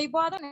ఈ బోధన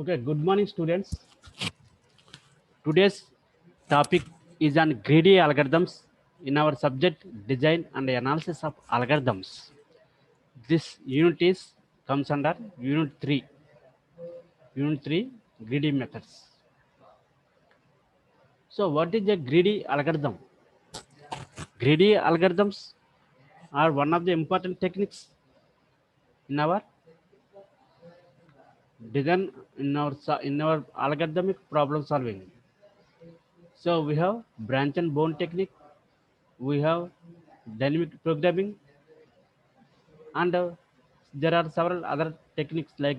Okay, good morning, students. Today's topic is on greedy algorithms in our subject design and analysis of algorithms. This unit is comes under Unit 3. Unit 3, greedy methods. So, what is a greedy algorithm? Greedy algorithms are one of the important techniques in our design in our algorithmic problem solving. So we have branch and bone technique, we have dynamic programming, and there are several other techniques like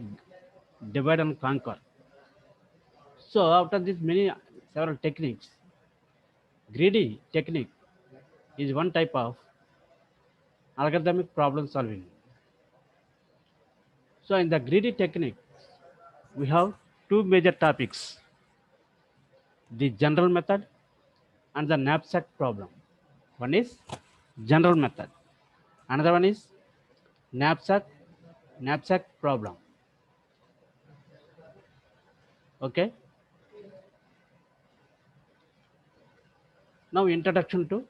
divide and conquer. So after these many several techniques, greedy technique is one type of algorithmic problem solving. So in the greedy technique, we have two major topics: the general method and the knapsack problem. One is general method, another one is knapsack problem. Okay. Now introduction to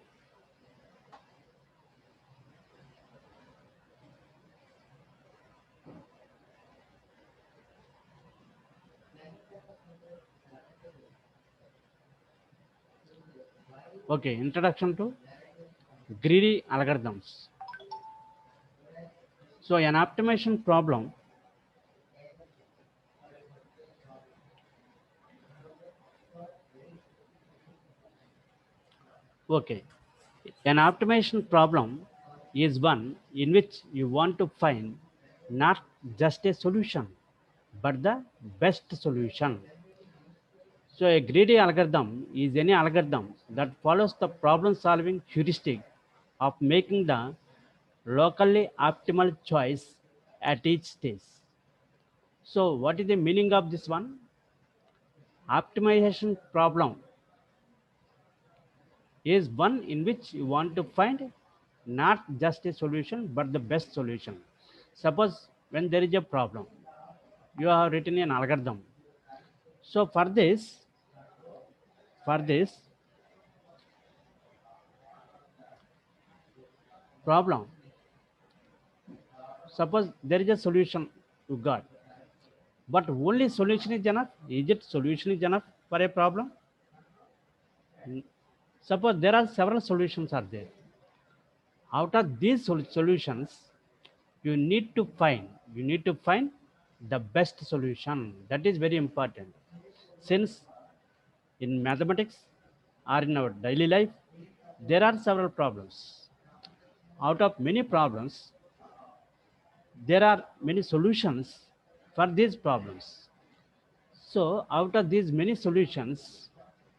introduction to greedy algorithms. So an optimization problem okay an optimization problem is one in which you want to find not just a solution but the best solution. So a greedy algorithm is any algorithm that follows the problem solving heuristic of making the locally optimal choice at each stage. So what is the meaning of this one? Optimization problem is one in which you want to find not just a solution but the best solution. Suppose when there is a problem, you have written an algorithm. So for this problem, Suppose there is a solution you got, but only solution is enough. Is it solution is enough for a problem? Suppose there are several solutions are there. Out of these solutions, you need to find the best solution. That is very important. Since in mathematics or in our daily life, there are several problems. Out of many problems, there are many solutions for these problems. So, out of these many solutions,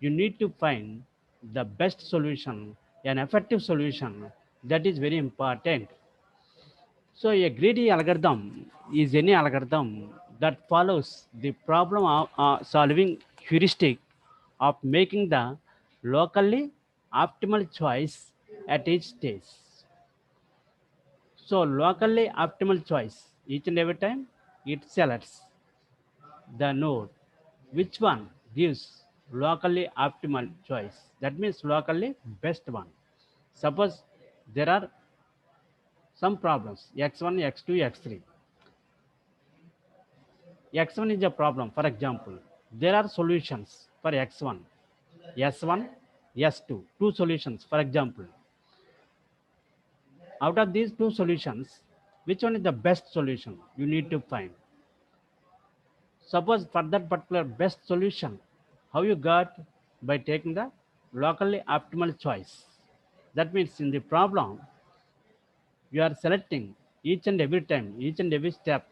you need to find the best solution, an effective solution. That is very important. So, a greedy algorithm is any algorithm that follows the problem of solving heuristic of making the locally optimal choice at each stage. So, locally optimal choice each and every time it selects the node which one gives locally optimal choice. That means locally best one. Suppose there are some problems x1, x2, x3. X1 is a problem. For example, there are solutions for x1, s1, s2. Two solutions. For example, out of these two solutions, which one is the best solution? You need to find. Suppose for that particular best solution, how you got by taking the locally optimal choice. That means in the problem, you are selecting each and every time, each and every step,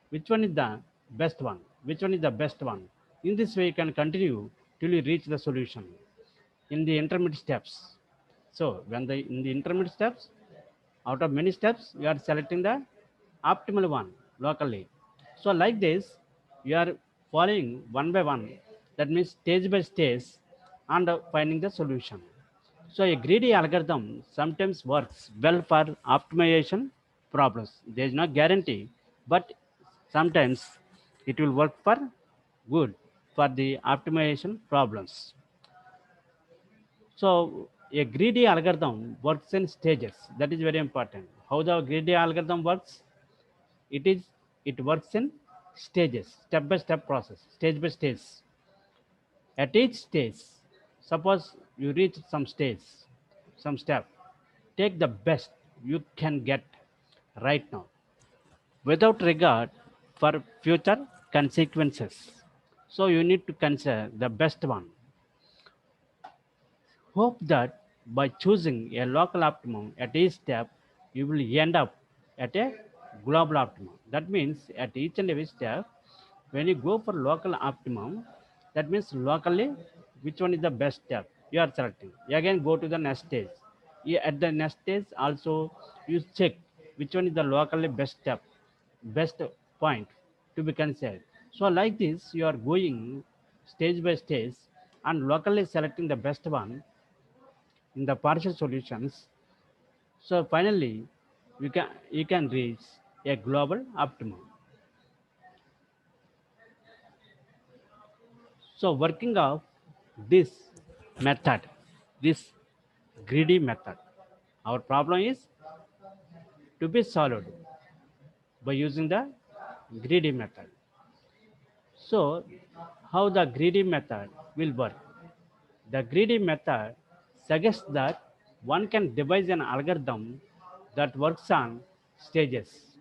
which one is the best one, which one is the best one. In this way, you can continue till you reach the solution in the intermediate steps. So when the in the intermediate steps, out of many steps, you are selecting the optimal one locally. So like this, you are following one by one. That means stage by stage and finding the solution. So a greedy algorithm sometimes works well for optimization problems. There is no guarantee, but sometimes it will work for good for the optimization problems. So a greedy algorithm works in stages. That is very important. How the greedy algorithm works? It is it works in stages, step by step process, stage by stage. At each stage, suppose you reach some stage, some step, take the best you can get right now without regard for future consequences. So you need to consider the best one. Hope that by choosing a local optimum at each step, you will end up at a global optimum. That means at each and every step, when you go for local optimum, that means locally, which one is the best step you are selecting. You again go to the next stage. At the next stage, also you check which one is the locally best step, best point to be considered. So like this, you are going stage by stage and locally selecting the best one in the partial solutions. So finally, you can reach a global optimum. So working of this method, this greedy method, our problem is to be solved by using the greedy method. So how the greedy method will work? The greedy method suggests that one can devise an algorithm that works on stages,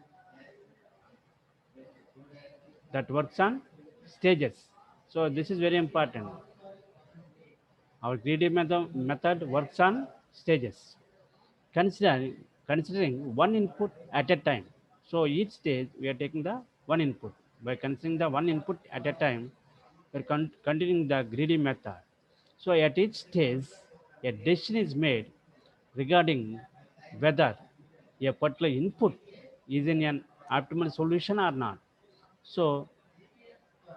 that works on stages. So this is very important. Our greedy method works on stages, considering one input at a time. So each stage we are taking the one input. By considering the one input at a time, we are continuing the greedy method. So at each stage, a decision is made regarding whether a particular input is in an optimal solution or not. So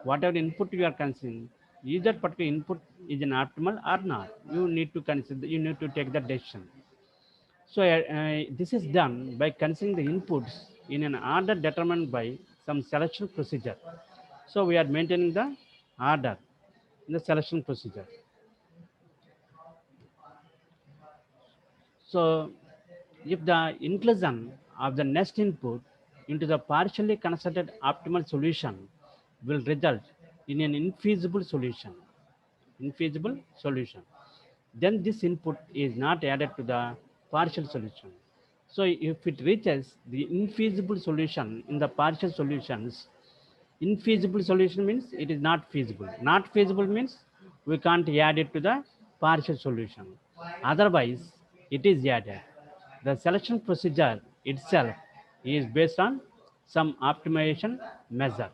whatever input you are considering, is that particular input is an optimal or not? You need to consider. You need to take the decision. So this is done by considering the inputs in an order determined by some selection procedure. So we are maintaining the order in the selection procedure. So if the inclusion of the next input into the partially constructed optimal solution will result in an infeasible solution. Infeasible solution. Then this input is not added to the partial solution. So if it reaches the infeasible solution in the partial solutions, infeasible solution means it is not feasible. Not feasible means we can't add it to the partial solution. Otherwise, it is added. The selection procedure itself is based on some optimization measure.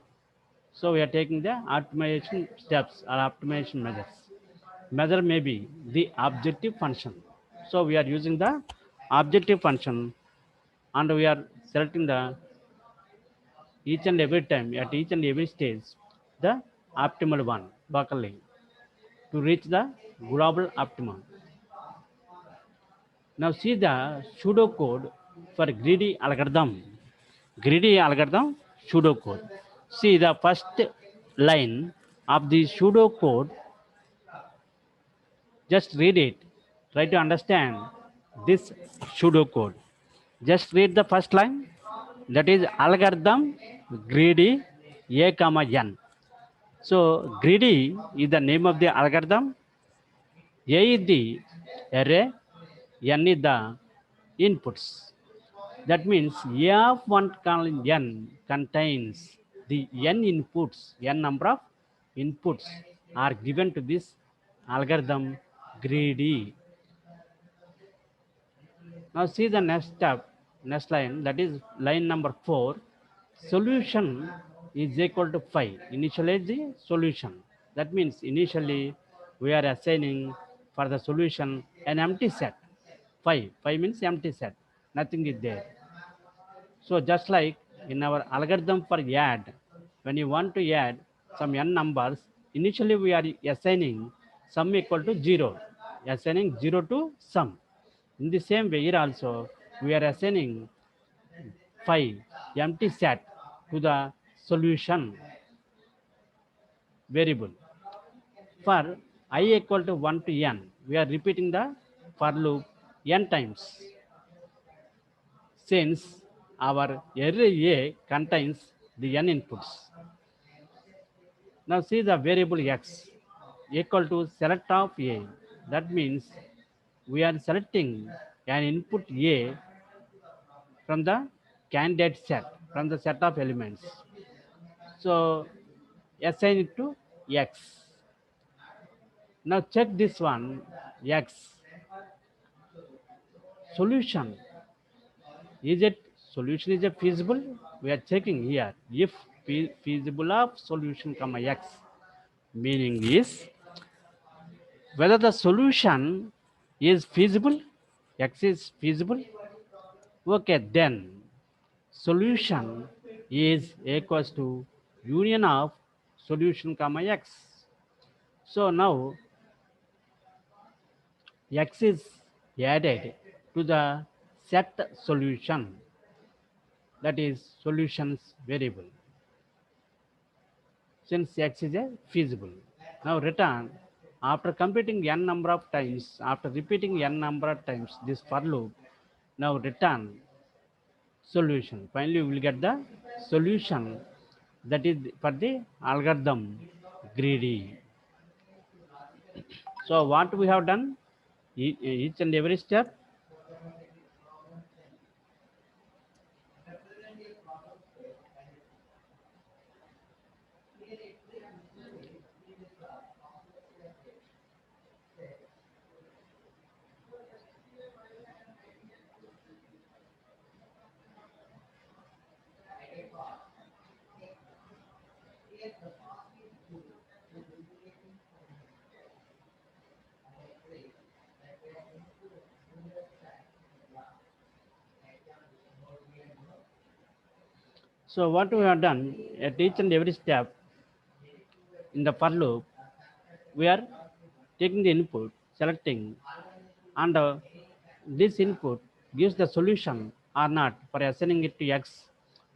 So we are taking the optimization steps or optimization measures. Measure may be the objective function. So we are using the objective function and we are selecting the each and every time at each and every stage the optimal one locally to reach the global optimum. Now see the pseudocode for greedy algorithm. Greedy algorithm pseudocode. See the first line of the pseudocode. Just read it. Try to understand this pseudocode. Just read the first line. That is algorithm greedy a comma n. So greedy is the name of the algorithm. A is the array, n is the inputs. That means A of 1 colon n contains the n inputs, n number of inputs are given to this algorithm greedy. Now see the next step, next line, that is line number 4. Solution is equal to 5. Initialize the solution. That means initially we are assigning for the solution an empty set. 5. 5 means empty set. Nothing is there. So just like in our algorithm for add, when you want to add some n numbers, initially we are assigning sum equal to 0, assigning 0 to sum. In the same way here also, we are assigning 5 empty set to the solution variable. For I equal to 1 to n, we are repeating the for loop n times. Since our array A contains the n inputs. Now see the variable x equal to select of A. That means we are selecting an input A from the candidate set, from the set of elements. So assign it to x. Now check this one, x. Solution. Is it solution is a feasible? We are checking here if feasible of solution comma x. Meaning is whether the solution is feasible, x is feasible. Okay, then solution is equals to union of solution comma x. So now x is added to the set solution, that is solutions variable, since x is a feasible. Now return after computing n number of times, after repeating n number of times this for loop, now return solution. Finally, we will get the solution, that is for the algorithm greedy. So what we have done, each and every step. So what we have done at each and every step in the for loop, we are taking the input, selecting, and this input gives the solution or not for assigning it to x.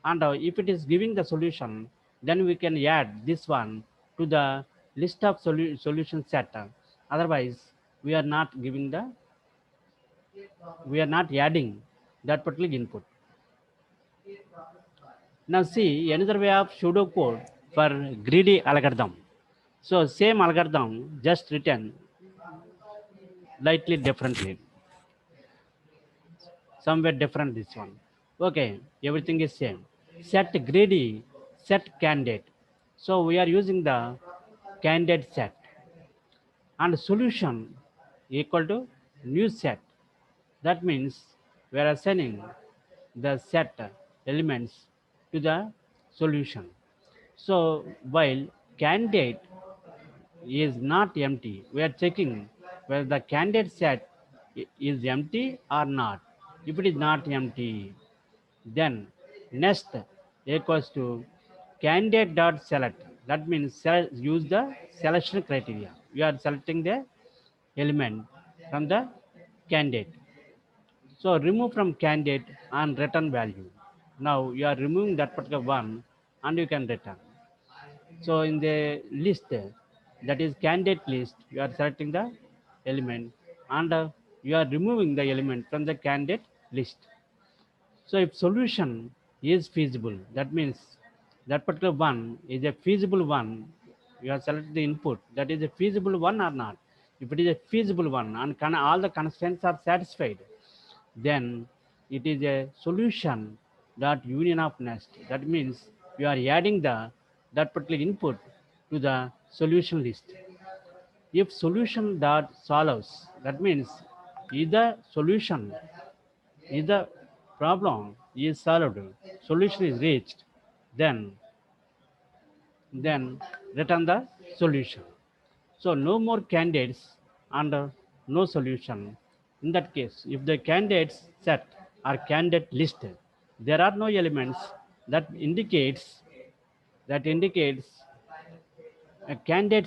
And if it is giving the solution, then we can add this one to the list of solution set. Otherwise, we are not giving the, we are not adding that particular input. Now see another way of pseudocode for greedy algorithm. So same algorithm just written slightly differently, somewhere different this one. Okay, everything is same. Set greedy, set candidate. So we are using the candidate set and solution equal to new set. That means we are assigning the set elements to the solution. So while candidate is not empty, we are checking whether the candidate set is empty or not. If it is not empty, then next equals to candidate dot select. That means use the selection criteria. You are selecting the element from the candidate. So remove from candidate and return value. Now you are removing that particular one and you can return. So in the list, that is candidate list, you are selecting the element and you are removing the element from the candidate list. So if solution is feasible, that means that particular one is a feasible one. You have selected the input, that is a feasible one or not. If it is a feasible one and all the constraints are satisfied, then it is a solution dot union of nest. That means you are adding the that particular input to the solution list. If solution dot solves, that means either solution is the problem is solved, solution is reached, then return the solution. So no more candidates and no solution. In that case, if the candidates set or candidate list, there are no elements that indicates a candidate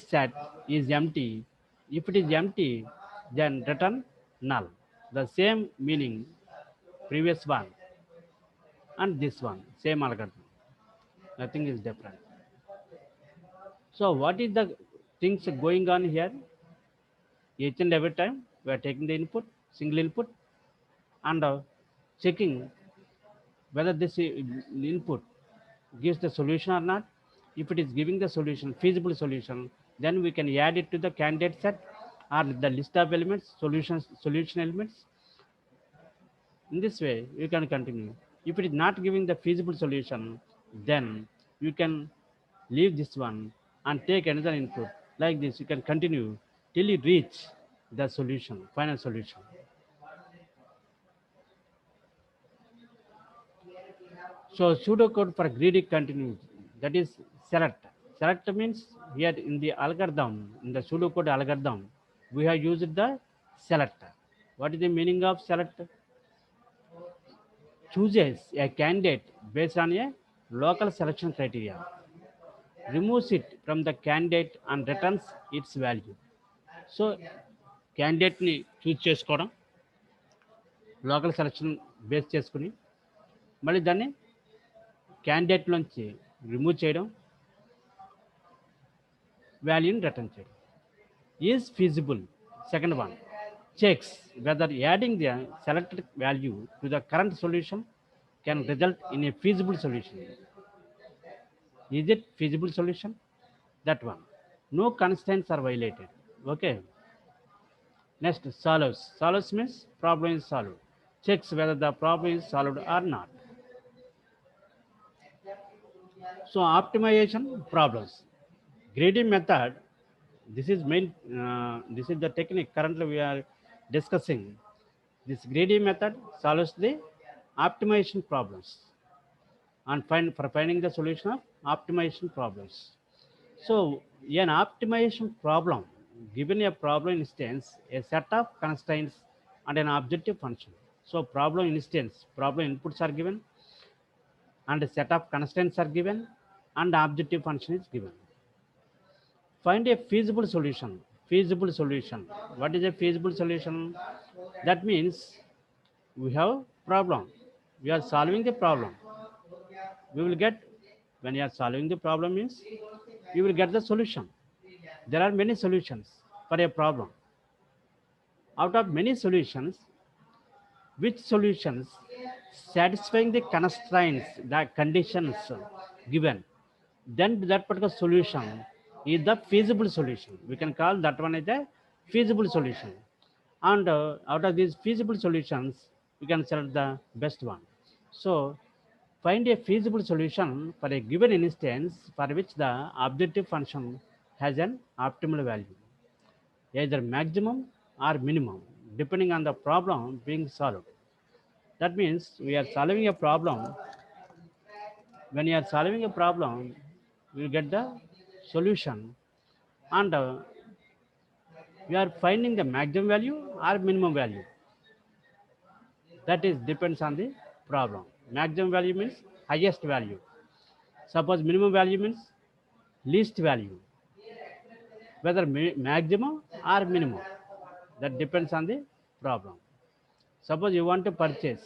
set is empty. If it is empty, then return null. The same meaning previous one and this one, same algorithm. Nothing is different. So what is the things going on here? Each and every time we are taking the input, single input, and checking whether this input gives the solution or not. If it is giving the solution, feasible solution, then we can add it to the candidate set or the list of elements, solution elements. In this way, you can continue. If it is not giving the feasible solution, then you can leave this one and take another input. Like this, you can continue till you reach the solution, final solution. So pseudocode for greedy continues. That is select. Select means here in the algorithm, in the pseudocode algorithm, we have used the select. What is the meaning of select? Chooses a candidate based on a local selection criteria, removes it from the candidate and returns its value. So క్యాండిడేట్ని choose చేసుకోవడం, local selection base చేసుకుని మళ్ళీ దాన్ని క్యాండిడేట్లోంచి remove చేయడం, వాల్యూని return చేయడం. Is feasible, second one, checks whether adding the selected value to the current solution can result in a feasible solution. Is it feasible solution? That one. No constraints are violated. Okay. Next, solves. Solves means problem is solved. Checks whether the problem is solved or not. So optimization problems. Greedy method. This is main. This is the technique currently we are discussing. This greedy method solves the optimization problems and for finding the solution of optimization problems. So an optimization problem, given a problem instance, a set of constraints and an objective function. So problem instance, problem inputs are given and a set of constraints are given and the objective function is given. Find a feasible solution. Feasible solution. What is a feasible solution? That means we have problem. We are solving the problem. We will get, when you are solving the problem means you will get the solution. There are many solutions for a problem. Out of many solutions, which solutions satisfying the constraints, the conditions given, then that particular solution is the feasible solution. We can call that one as a feasible solution. And out of these feasible solutions, we can select the best one. So find a feasible solution for a given instance for which the objective function has an optimal value, either maximum or minimum, depending on the problem being solved. That means we are solving a problem. When you are solving a problem, you get the solution, and you are finding the maximum value or minimum value. That is depends on the problem. Maximum value means highest value. Suppose minimum value means least value. Whether maximum or minimum, that depends on the problem. Suppose you want to purchase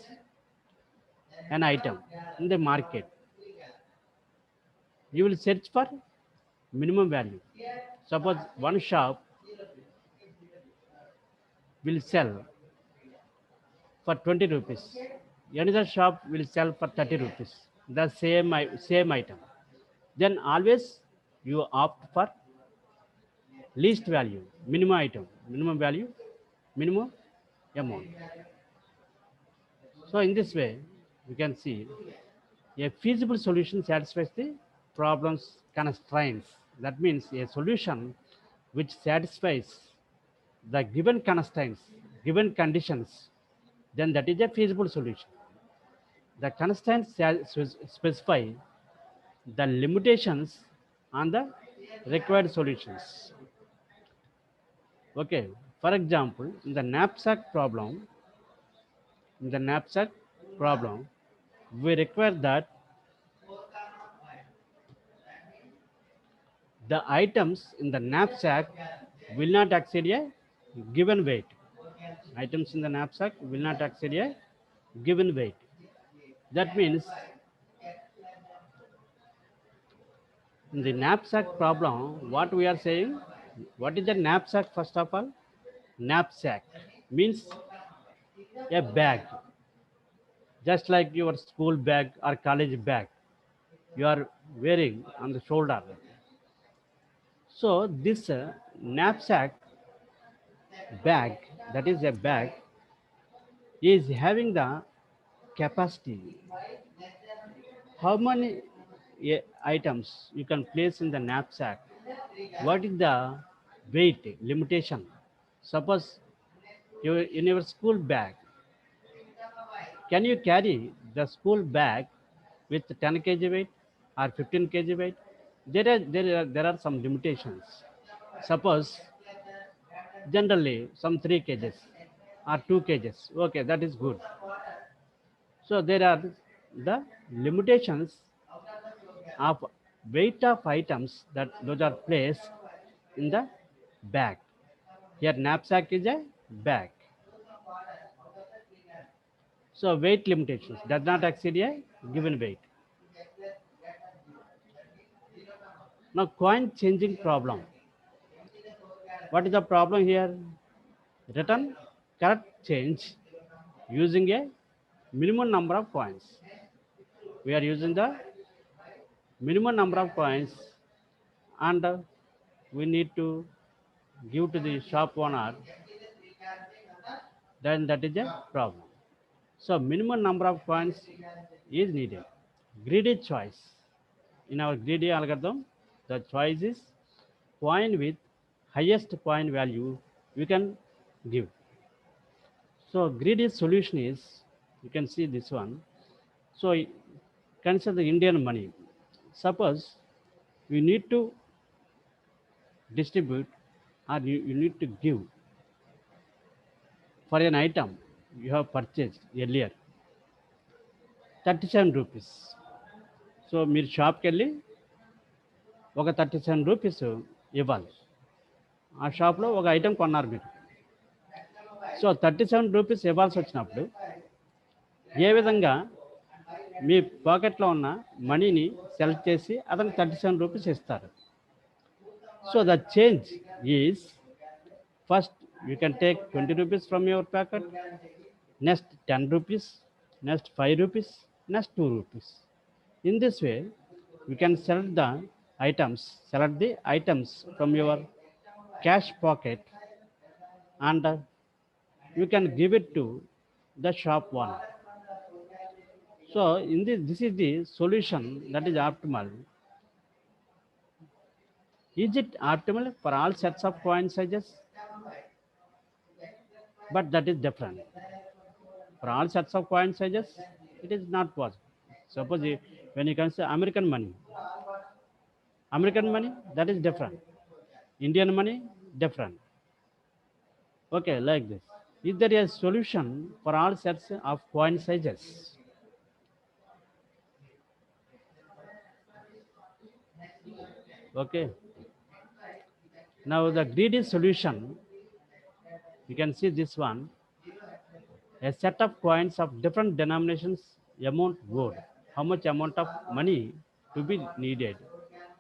an item in the market, you will search for minimum value. Suppose one shop will sell for 20 rupees, another shop will sell for 30 rupees, the same item. Then always you opt for least value, minimum item, minimum value, minimum amount. So in this way, we can see a feasible solution satisfies the problem's constraints. That means a solution which satisfies the given constraints, given conditions, then that is a feasible solution. The constraints specify the limitations on the required solutions. Okay, for example, in the knapsack problem, we require that the items in the knapsack will not exceed a given weight. Items in the knapsack will not exceed a given weight. That means in the knapsack problem, what we are saying, what is the knapsack first of all? Knapsack means a bag, just like your school bag or college bag you are wearing on the shoulder. So this knapsack bag, that is a bag, is having the capacity. How many items you can place in the knapsack? What is the weight limitation? Suppose you in your school bag, can you carry the school bag with 10 kg weight or 15 kg weight? There are some limitations. Suppose generally some 3 kgs or 2 kgs. Okay, that is good. So there are the limitations of weight of items that those are placed in the bag. Here knapsack is a bag. So weight limitations does not exceed a given weight. Now coin changing problem. What is the problem here? Return correct change using a minimum number of coins. We are using the minimum number of coins, and we need to give to the shop owner, then that is a problem. So minimum number of coins is needed. Greedy choice. In our greedy algorithm, the choice is coin with highest coin value we can give. So greedy solution is, you can see this one. So consider the Indian money. Suppose you need to distribute, or you need to give for an item you have purchased earlier 37 rupees. So మీరు షాప్కి వెళ్ళి ఒక 37 rupees ఇవ్వాలి. ఆ షాప్లో ఒక item కొన్నారు మీరు. సో 37 రూపీస్ ఇవ్వాల్సి వచ్చినప్పుడు ఏ విధంగా మీ పాకెట్లో ఉన్న మనీని సెలెక్ట్ చేసి అతనికి 37 రూపీస్ ఇస్తారు. So the change is, first you can take 20 rupees from your pocket, next 10 rupees, next 5 rupees, next 2 rupees. In this way, you can select the items from your cash pocket, and you can give it to the shop owner. So in this is the solution that is optimal. Is it optimal for all sets of coin sizes? But that is different. For all sets of coin sizes, it is not possible. Suppose when you consider American money, that is different. Indian money, different. Okay, like this. Is there a solution for all sets of coin sizes? Okay. Now the greedy solution, you can see this one, a set of coins of different denominations, amount owed. How much amount of money to be needed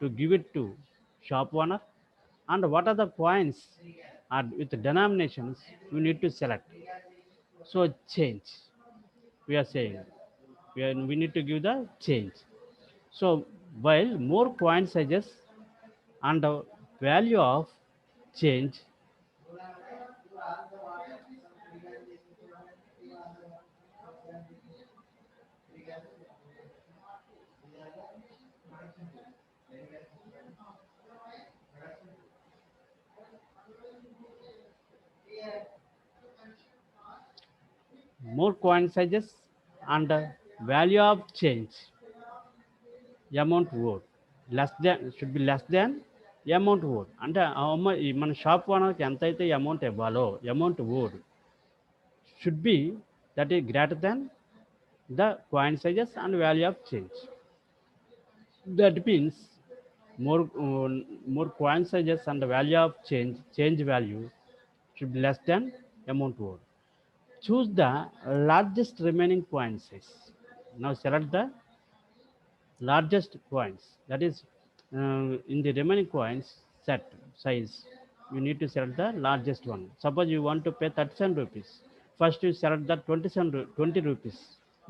to give it to shop owner, and what are the coins are with denominations you need to select. So change, we are saying, we need to give the change. So while more coin sizes and the value of change, more coin sizes and value of change, amount owed, less than, should be less than amount owed. అంటే మన shop ఓనర్కి ఎంత అయితే amount ఇవ్వాలో amount owed should be that is greater than the coin sizes and value of change. That means more coin sizes and the value of change value should be less than amount owed. Choose the largest remaining coin size. Now select the largest coins, that is in the remaining coins set size, you need to select the largest one. Suppose you want to pay 37 rupees, first you select the 20 rupees,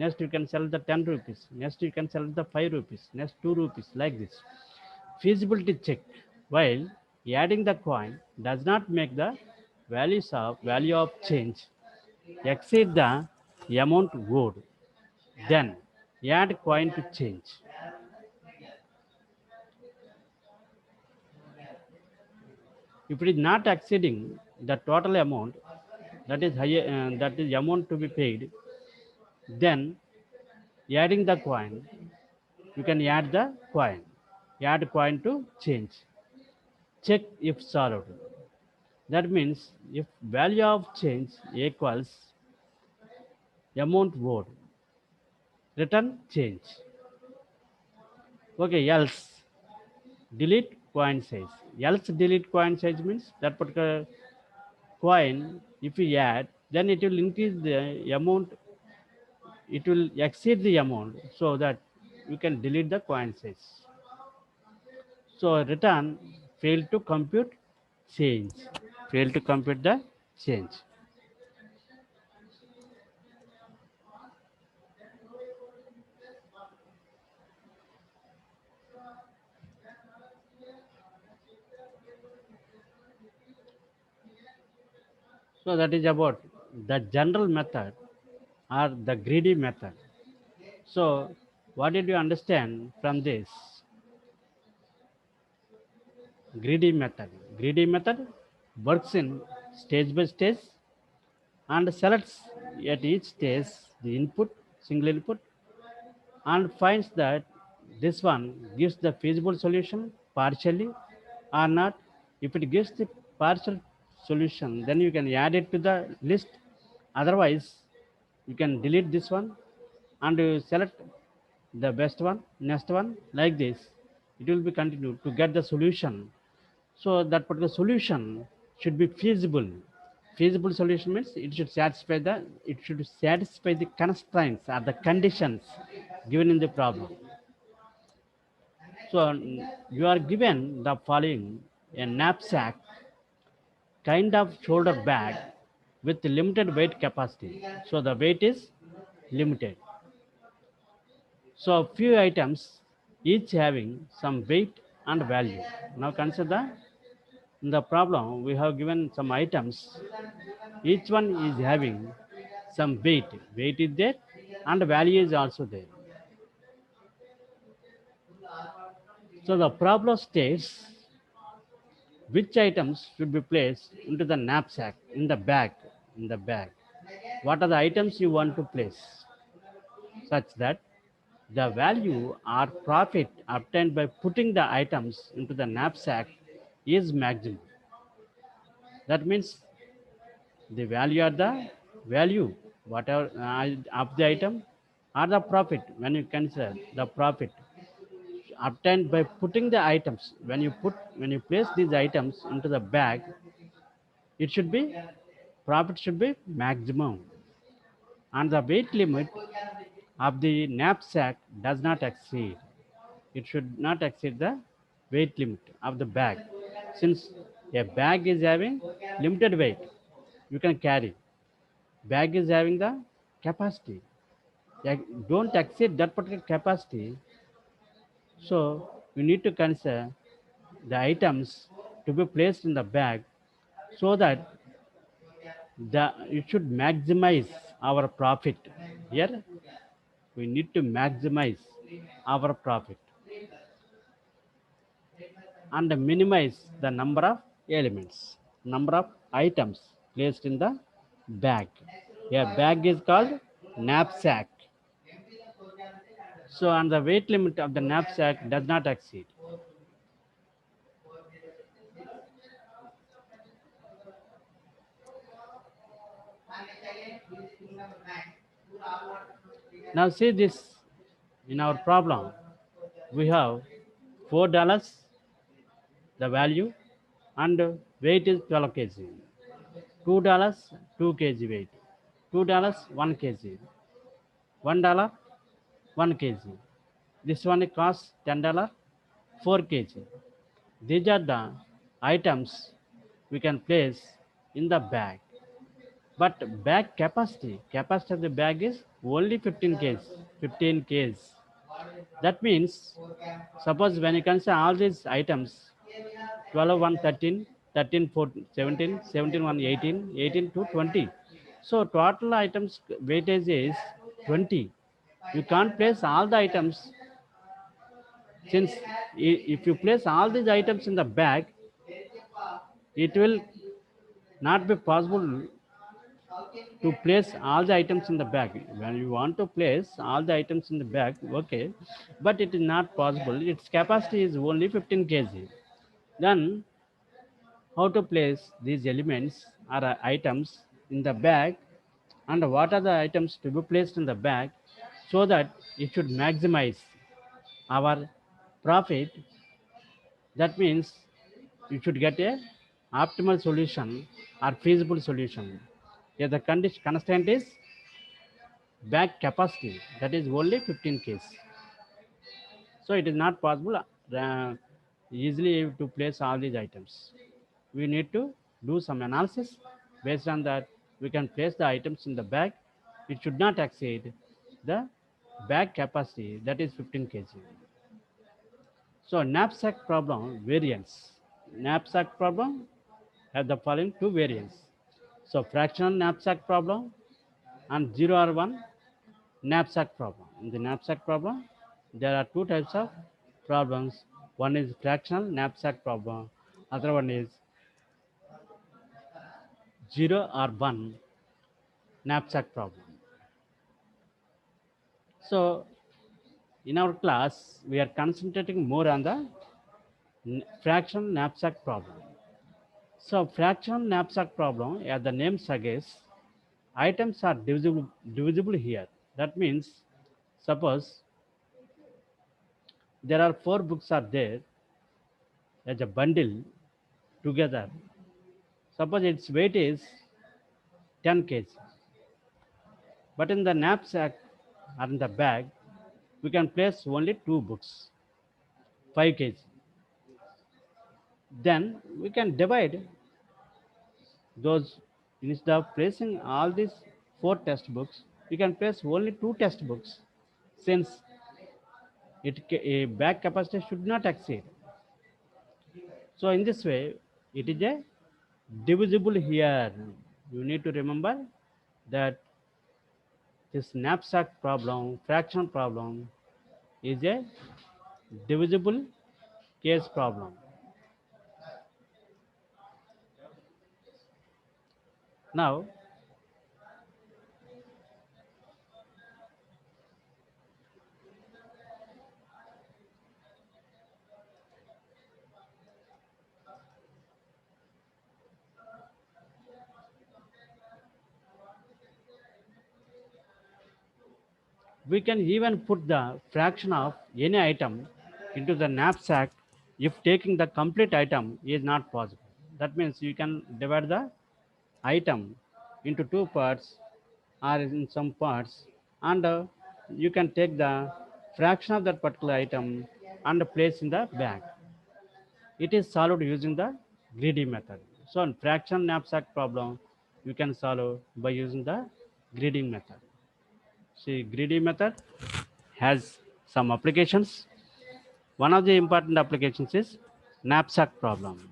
next you can select the 10 rupees, next you can select the 5 rupees, next 2 rupees, like this. Feasibility check, while adding the coin does not make the value of change exceed the amount owed, then add coin to change. If it is not exceeding the total amount, that is higher, that is amount to be paid, then adding the coin, you can add the coin, add coin to change. Check if solved. That means if value of change equals amount owed, return change. Okay, else delete coin size. Else delete coin size means that particular coin, if you add, then it will increase the amount, it will exceed the amount, so that you can delete the coin size. So return fail to compute change, fail to compute the change. So that is about the general method or the greedy method. So what did you understand from this greedy method? Greedy method works in stage by stage and selects at each stage the input, single input, and finds that this one gives the feasible solution partially or not. If it gives the partial solution, then you can add it to the list. Otherwise, you can delete this one and you select the best one, next one, like this. It will be continued to get the solution. So that particular solution should be feasible. Feasible solution means it should satisfy the constraints or the conditions given in the problem. So you are given the following: a knapsack, kind of shoulder bag with limited weight capacity. So the weight is limited. So few items each having some weight and value. Now consider the problem. We have given some items, each one is having some weight is there and value is also there. So the problem states which items should be placed into the knapsack, in the bag. What are the items you want to place such that the value or profit obtained by putting the items into the knapsack is maximum. That means the value or the value whatever of the item or the profit, when you consider the profit obtained by putting the items, when you place these items into the bag, it should be profit should be maximum, and the weight limit of the knapsack does not exceed, it should not exceed the weight limit of the bag. Since a bag is having limited weight, you can carry, bag is having the capacity, don't exceed that particular capacity. So you need to consider the items to be placed in the bag so that it should maximize our profit. Here we need to maximize our profit and minimize the number of elements, number of items placed in the bag. A bag is called knapsack. So, and the weight limit of the knapsack does not exceed. Now, see this in our problem. We have $4, the value, and weight is 12 kg. $2, 2 kg weight. $2, 1 kg. $1, 1 kg. This one costs $10, 4 kg. These are the items we can place in the bag. But bag capacity of the bag is only 15 kg. 15 kg. That means, suppose when you consider all these items, 12 1 13, 13 4 17, 17 1 18, 18 to 20. So total items weightage is 20. You can't place all the items, since if you place all these items in the bag, it will not be possible to place all the items in the bag. When you want to place all the items in the bag, okay, but it is not possible, its capacity is only 15 kg. Then how to place these elements or items in the bag, and what are the items to be placed in the bag so that it should maximize our profit. That means you should get a optimal solution or feasible solution. Here the condition constraint is bag capacity, that is only 15 kg. So it is not possible easily to place all these items. We need to do some analysis. Based on that, we can place the items in the bag. It should not exceed the bag capacity, that is 15 kg. So knapsack problem variants. Knapsack problem have the following two variants. So fractional knapsack problem and 0 or 1 knapsack problem. In the knapsack problem, there are two types of problems. One is fractional knapsack problem, other one is 0 or 1 knapsack problem. So in our class, we are concentrating more on the fractional knapsack problem. So fractional knapsack problem, as the name suggests, items are divisible here. That means, suppose there are 4 books are there as a bundle together. Suppose its weight is 10 kg. But in the knapsack or in the bag, we can place only 2 books, 5 kg. Then we can divide those, instead of placing all these 4 textbooks, we can place only 2 textbooks, since A bag capacity should not exceed. So in this way, it is a divisible here. You need to remember that this knapsack problem, fraction problem, is a divisible case problem. Now, we can even put the fraction of any item into the knapsack if taking the complete item is not possible. That means you can divide the item into two parts or in some parts, and you can take the fraction of that particular item and place in the bag. It is solved using the greedy method. So in fraction knapsack problem, you can solve by using the greedy method. See, greedy method has some applications. One of the important applications is knapsack problem.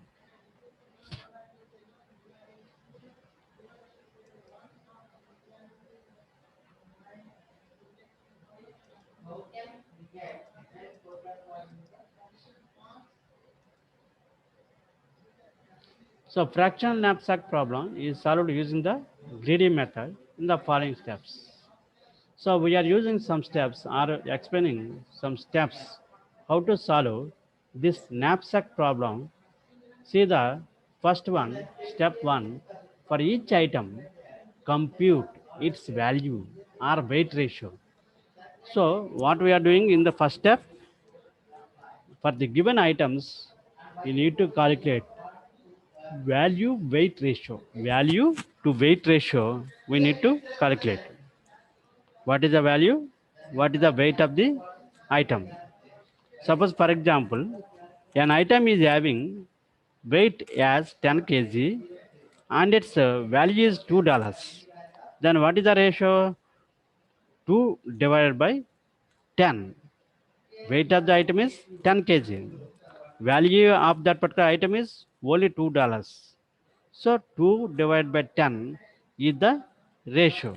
So fractional knapsack problem is solved using the greedy method in the following steps. So we are using some steps or explaining some steps how to solve this knapsack problem. See the first one, step one, for each item, compute its value or weight ratio. So what we are doing in the first step, for the given items, you need to calculate value weight ratio. Value to weight ratio, we need to calculate. What is the value? What is the weight of the item? Suppose, for example, an item is having weight as 10 kg and its value is $2. Then what is the ratio? 2 divided by 10. Weight of the item is 10 kg. Value of that particular item is only $2. So 2 divided by 10 is the ratio.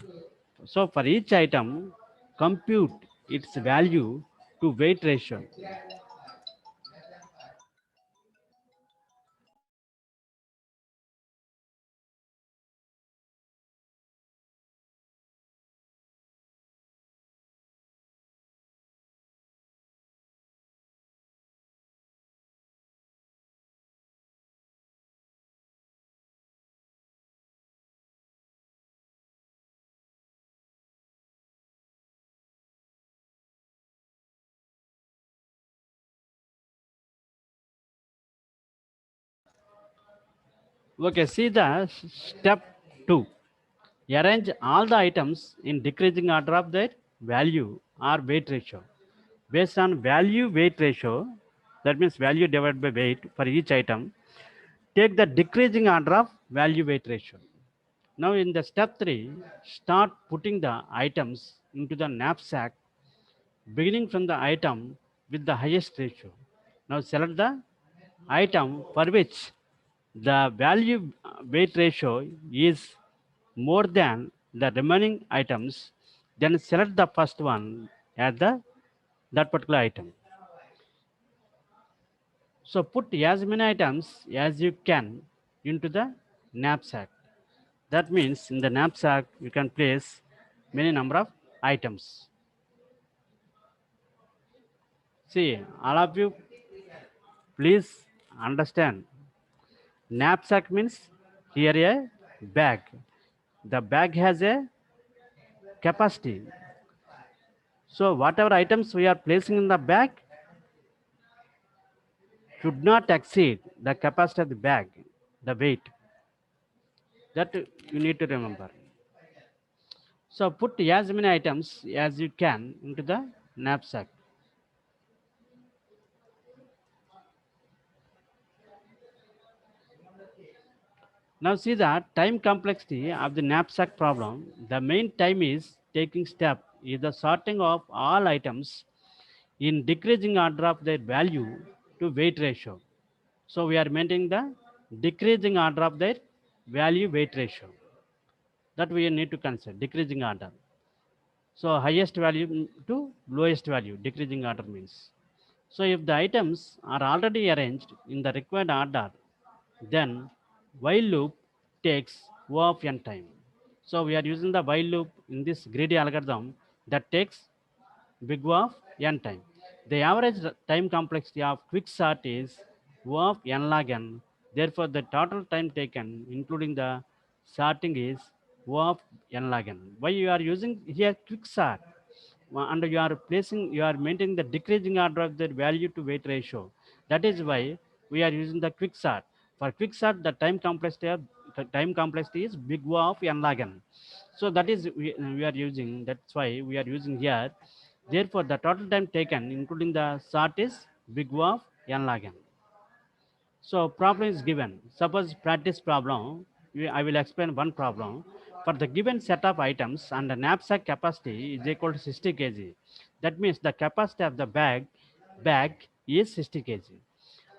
So for each item, compute its value to weight ratio. Okay, see the step 2. Arrange all the items in decreasing order of their value or weight ratio. Based on value weight ratio, that means value divided by weight for each item, take the decreasing order of value weight ratio. Now in the step 3, start putting the items into the knapsack beginning from the item with the highest ratio. Now select the item for which the value weight ratio is more than the remaining items, then select the first one as the that particular item. So put as many items as you can into the knapsack. That means in the knapsack you can place many number of items. See, all of you, please understand. Knapsack means here a bag. The bag has a capacity. So whatever items we are placing in the bag should not exceed the capacity of the bag, the weight. That you need to remember. So put as many items as you can into the knapsack. Now see the time complexity of the knapsack problem. The main time is taking step is the sorting of all items in decreasing order of their value to weight ratio. So we are maintaining the decreasing order of their value weight ratio. That we need to consider decreasing order. So highest value to lowest value, decreasing order means. So if the items are already arranged in the required order, then while loop takes O of n time. So we are using the while loop in this greedy algorithm that takes big O of n time. The average time complexity of quick sort is O of n log n. Therefore, the total time taken, including the sorting, is O of n log n. Why you are using here quick sort? And you are maintaining the decreasing order of the value to weight ratio. That is why we are using the quick sort. For quick sort, the time complexity is big O of n log n. So that is we are using, that's why we are using here. Therefore, the total time taken, including the sort, is big O of n log n. So problem is given. Suppose practice problem. I will explain one problem. For the given set of items and the knapsack capacity is equal to 60 kg. That means the capacity of the bag is 60 kg.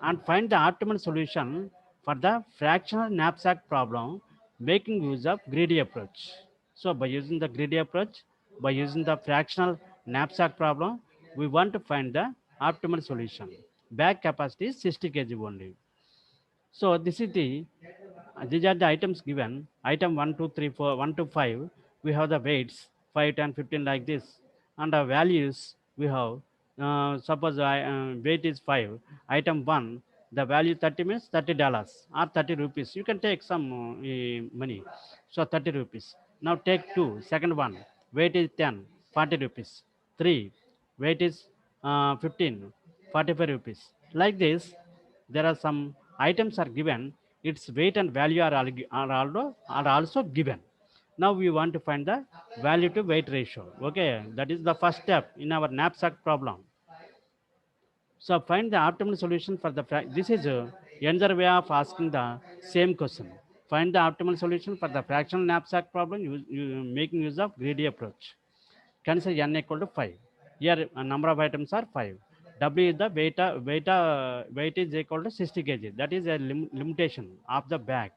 And find the optimal solution for the fractional knapsack problem, making use of greedy approach. So by using the greedy approach, by using the fractional knapsack problem, we want to find the optimal solution. Bag capacity is 60 kg only. So this is these are the items given. Item 1, 2, 3, 4, 1 to 5. We have the weights 5, 10, 15 like this, and the values we have. Suppose weight is 5. Item 1, the value 30 means $30 or 30 rupees. You can take some money. So 30 rupees. Now take 2. Second one, weight is 10, 40 rupees. 3, weight is 15, 45 rupees. Like this, there are some items are given, its weight and value are also given. Now we want to find the value to weight ratio. Okay, that is the first step in our knapsack problem. So find the optimal solution for the this is another way of asking the same question. Find the optimal solution for the fractional knapsack problem making use of greedy approach. Consider n equal to 5. Here a number of items are 5. W is the weight is equal to 60 kg. That is a limitation of the bag.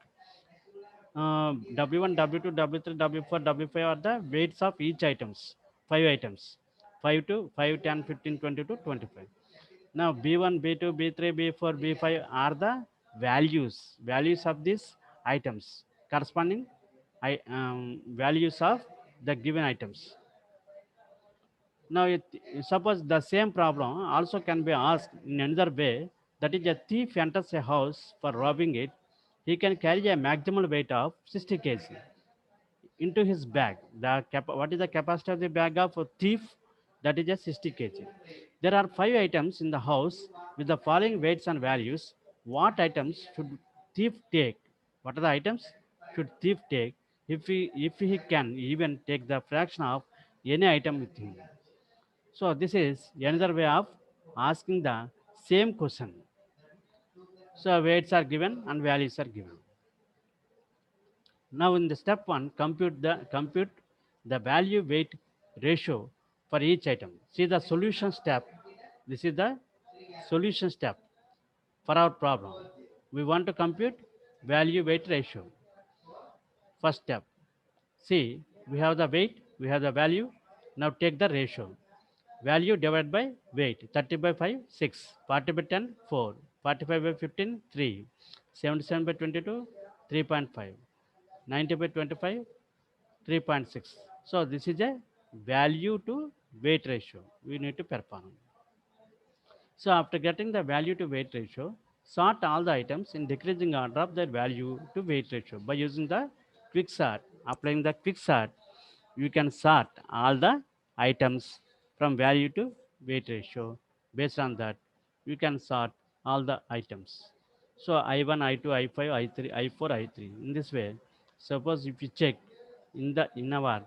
W1, W2, W3, W4, W5 are the weights of each items. 5 items. 5 to 5, 10, 15, 20 to 25. Now B1, B2, B3, B4, B5 are the values of these items corresponding values of the given items. Now, suppose the same problem also can be asked in another way. That is, a thief enters a house for robbing it. He can carry a maximum weight of 60 kg into his bag. What is the capacity of the bag of a thief? That is a 60 kg. There are 5 items in the house with the following weights and values. What items should thief take? What are the items should thief take if he can even take the fraction of any item with him? So this is another way of asking the same question. So weights are given and values are given. Now in the step one, compute the value weight ratio for each item. See the solution step. This is the solution step for our problem. We want to compute value weight ratio. First step. See, we have the weight, we have the value. Now take the ratio. Value divided by weight. 30 by 5, 6. 40 by 10, 4. 45 by 15, 3. 77 by 22, 3.5. 90 by 25, 3.6. So this is a value to weight ratio we need to perform. So after getting the value to weight ratio, sort all the items in decreasing order of their value to weight ratio by using the quick sort. Applying the quick sort, you can sort all the items from value to weight ratio. Based on that, you can sort all the items. So I1, I2, I5, I3, I4, I3. In this way, suppose if you check in our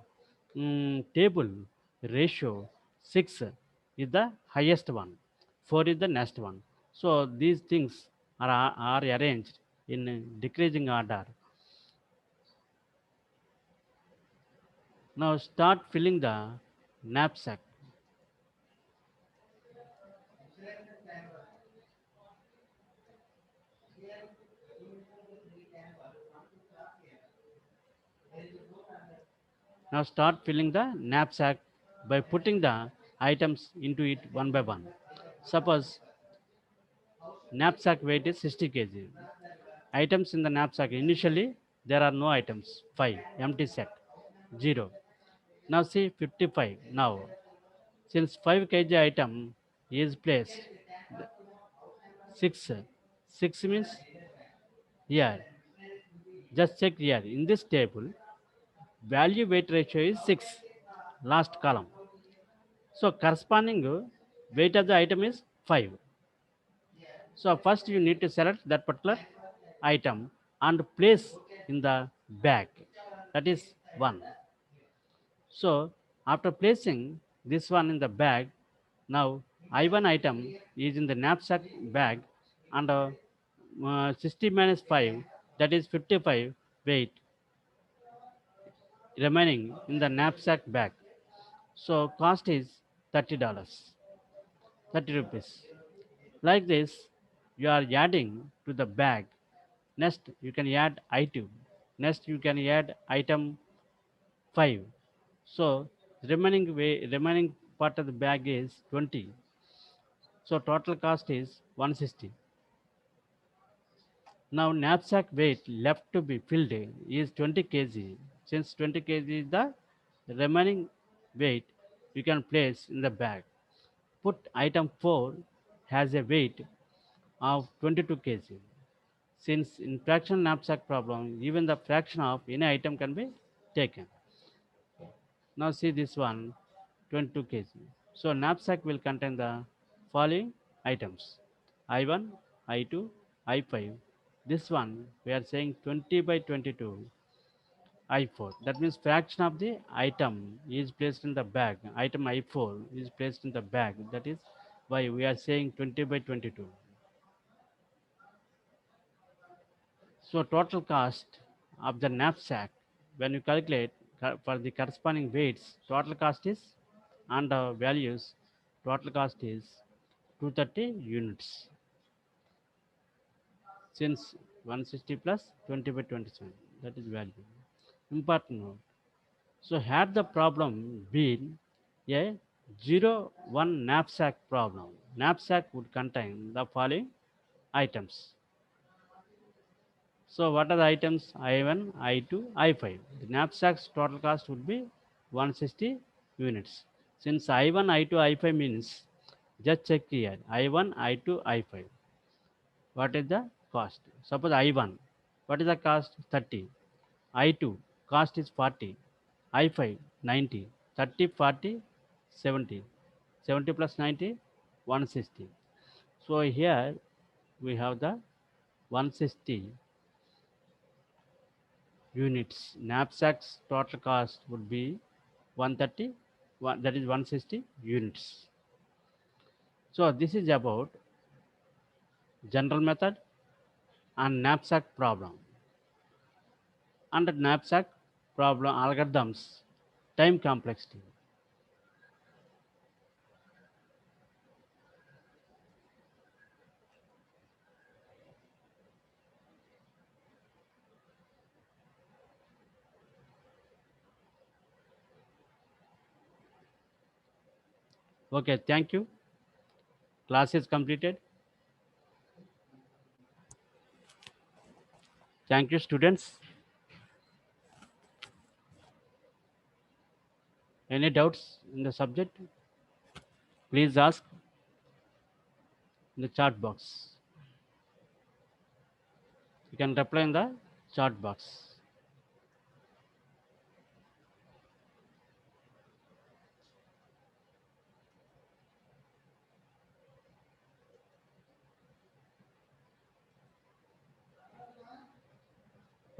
table, ratio 6 is the highest one, 4 is the next one. So these things are arranged in decreasing order. Now start filling the knapsack. Now start filling the knapsack by putting the items into it one by one. Suppose knapsack weight is 60 kg. Items in the knapsack, initially there are no items, 5, empty set, 0. Now see 55. Now, since 5 kg item is placed, 6. 6 means here. Just check here. In this table, value weight ratio is 6, last column. So corresponding weight of the item is 5. So first you need to select that particular item and place in the bag. That is 1. So after placing this one in the bag, now I1 item is in the knapsack bag and 60 minus 5, that is 55 weight remaining in the knapsack bag. So cost is $30, 30 rupees. Like this, you are adding to the bag. Next, you can add I2. Next, you can add item 5. So remaining part of the bag is 20. So total cost is 160. Now knapsack weight left to be filled is 20 kg. Since 20 kg is the remaining weight, you can place in the bag. Put item 4 has a weight of 22 kg. Since in fraction knapsack problem, even the fraction of any item can be taken. Now see this one, 22 kg. So knapsack will contain the following items: I1, I2, I5. This one we are saying 20 by 22, I4. That means fraction of the item is placed in the bag. Item I4 is placed in the bag. That is why we are saying 20 by 22. So total cost of the knapsack, when you calculate for the corresponding weights, total cost is and values, total cost is 230 units. Since 160 plus 20 by 27, that is value. Important note. So had the problem been a 0 1 knapsack problem, knapsack would contain the following items. So what are the items? I1, I2, I5. The knapsack's total cost would be 160 units. Since I1, I2, I5 means, just check here, I1, I2, I5. What is the cost? Suppose I1, what is the cost? 30. I2, cost is 40. I5, 90. 30, 40, 70. 70 plus 90, 160. So here we have the 160 units. Knapsack's total cost would be 130, that is 160 units. So this is about general method and knapsack problem. Under knapsack problem algorithms, time complexity. Okay, thank you. Class is completed. Thank you, students. Any doubts in the subject? Please ask in the chat box. You can reply in the chat box.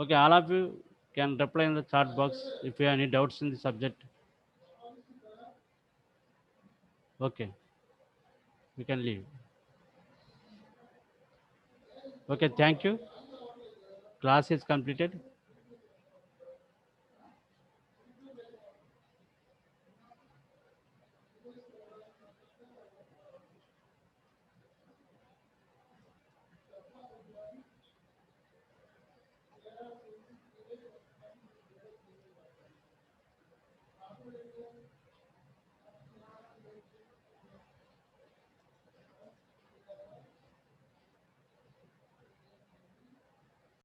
Okay, all of you can reply in the chat box if you have any doubts in the subject. Okay, we can leave. Okay, thank you. Class is completed.